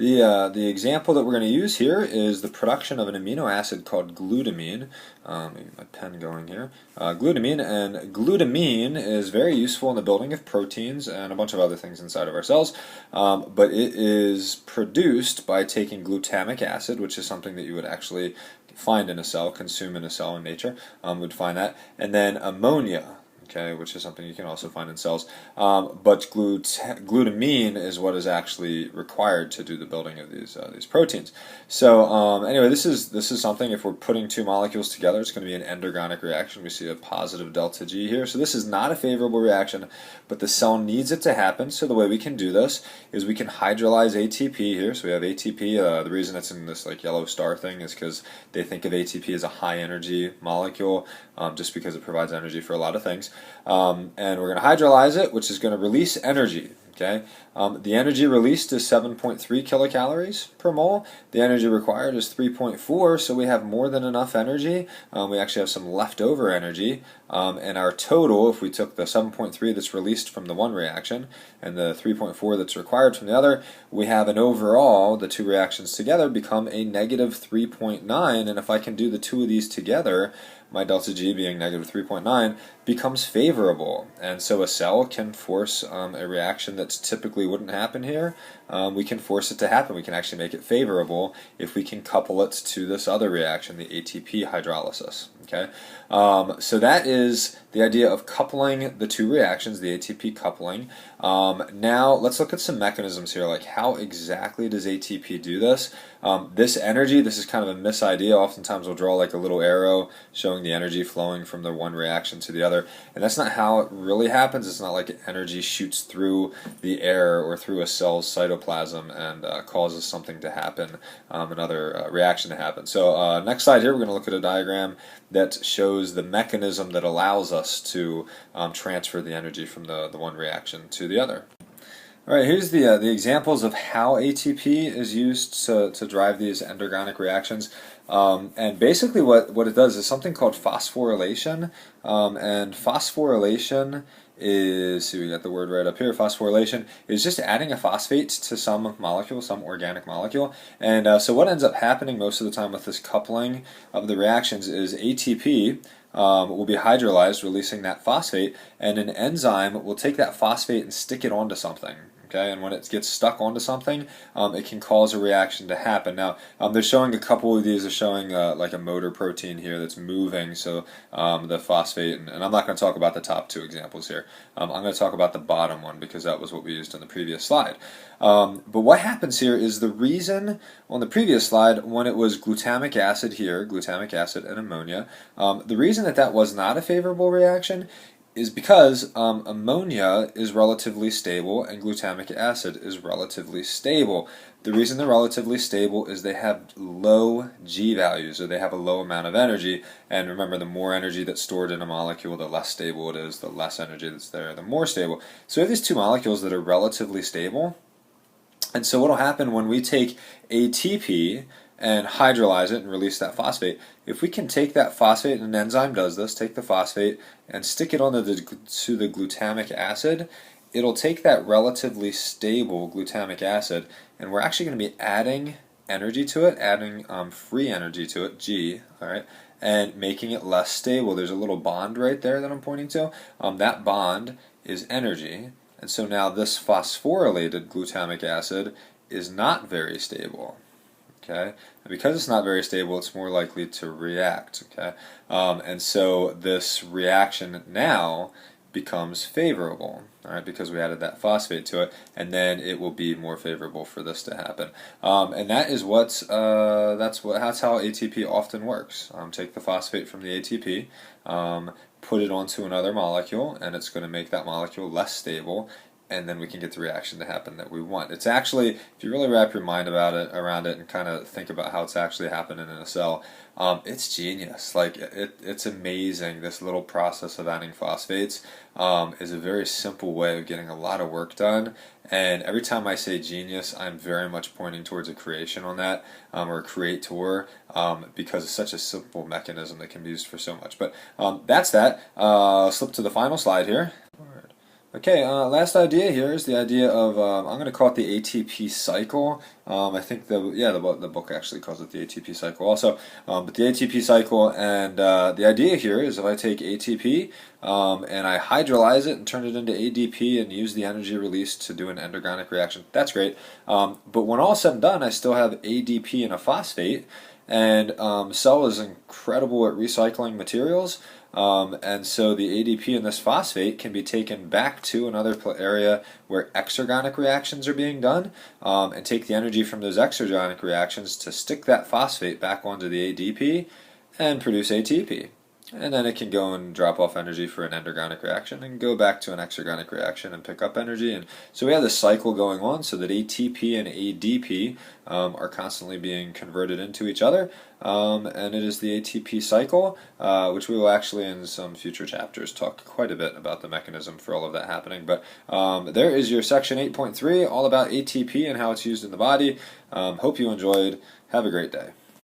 The example that we're going to use here is the production of an amino acid called glutamine. Maybe my pen going here. Glutamine is very useful in the building of proteins and a bunch of other things inside of our cells, but it is produced by taking glutamic acid, which is something that you would actually find in a cell, consume in a cell in nature, would find that, and then ammonia. Okay, which is something you can also find in cells. But glutamine is what is actually required to do the building of these proteins. So anyway, this is something. If we're putting two molecules together, it's going to be an endergonic reaction. We see a positive delta G here. So this is not a favorable reaction, but the cell needs it to happen. So the way we can do this is we can hydrolyze ATP here. So we have ATP. The reason it's in this like yellow star thing is because they think of ATP as a high energy molecule, just because it provides energy for a lot of things. And we're going to hydrolyze it, which is going to release energy. Okay, the energy released is 7.3 kilocalories per mole. The energy required is 3.4, so we have more than enough energy. We actually have some leftover energy, and our total, if we took the 7.3 that's released from the one reaction and the 3.4 that's required from the other, we have an overall, the two reactions together become a negative 3.9, and if I can do the two of these together, my delta G being negative 3.9 becomes favorable, and so a cell can force a reaction that typically wouldn't happen here. We can force it to happen. We can actually make it favorable if we can couple it to this other reaction, the ATP hydrolysis. Okay, so that is the idea of coupling the two reactions, the ATP coupling. Now let's look at some mechanisms here, like how exactly does ATP do this? This energy, this is kind of a misidea. Oftentimes we'll draw like a little arrow showing the energy flowing from the one reaction to the other, and that's not how it really happens. It's not like energy shoots through the air or through a cell's cytoplasm and causes something to happen, another reaction to happen. So next slide here, we're going to look at a diagram that shows the mechanism that allows us to transfer the energy from the one reaction to the other. All right, here's the examples of how ATP is used to drive these endergonic reactions. And basically what it does is something called phosphorylation. And phosphorylation is, see, we got the word right up here, phosphorylation is just adding a phosphate to some molecule, some organic molecule. And so what ends up happening most of the time with this coupling of the reactions is ATP will be hydrolyzed, releasing that phosphate, and an enzyme will take that phosphate and stick it onto something. Okay, and when it gets stuck onto something, it can cause a reaction to happen. Now, they're showing a couple of these. They're showing like a motor protein here that's moving, so the phosphate, and I'm not going to talk about the top two examples here. I'm going to talk about the bottom one because that was what we used on the previous slide. But what happens here is the reason on the previous slide, when it was glutamic acid here, glutamic acid and ammonia, the reason that was not a favorable reaction is because ammonia is relatively stable and glutamic acid is relatively stable. The reason they're relatively stable is they have low G values, or they have a low amount of energy. And remember, the more energy that's stored in a molecule, the less stable it is. The less energy that's there, the more stable. So we have these two molecules that are relatively stable. And so what will happen when we take ATP and hydrolyze it and release that phosphate, if we can take that phosphate, and an enzyme does this, take the phosphate and stick it onto the glutamic acid, it'll take that relatively stable glutamic acid, and we're actually going to be adding energy to it, adding free energy to it, G, all right, and making it less stable. There's a little bond right there that I'm pointing to. That bond is energy, and so now this phosphorylated glutamic acid is not very stable. Okay, and because it's not very stable, it's more likely to react. Okay, and so this reaction now becomes favorable. All right, because we added that phosphate to it, and then it will be more favorable for this to happen. And that is that's how ATP often works. Take the phosphate from the ATP, put it onto another molecule, and it's going to make that molecule less stable, and then we can get the reaction to happen that we want. It's actually, if you really wrap your mind around it and kind of think about how it's actually happening in a cell, it's genius. Like it's amazing. This little process of adding phosphates is a very simple way of getting a lot of work done. And every time I say genius, I'm very much pointing towards a creation on that, or a creator, because it's such a simple mechanism that can be used for so much. But that's that. Slip to the final slide here. Okay, last idea here is the idea of I'm going to call it the ATP cycle. I think the book actually calls it the ATP cycle also, but the ATP cycle, and the idea here is if I take ATP and I hydrolyze it and turn it into ADP and use the energy released to do an endergonic reaction, that's great. But when all said and done, I still have ADP in a phosphate, and cell is incredible at recycling materials. And so the ADP in this phosphate can be taken back to another area where exergonic reactions are being done, and take the energy from those exergonic reactions to stick that phosphate back onto the ADP and produce ATP. And then it can go and drop off energy for an endergonic reaction and go back to an exergonic reaction and pick up energy. And so we have this cycle going on so that ATP and ADP are constantly being converted into each other. And it is the ATP cycle, which we will actually in some future chapters talk quite a bit about the mechanism for all of that happening. But there is your section 8.3, all about ATP and how it's used in the body. Hope you enjoyed. Have a great day.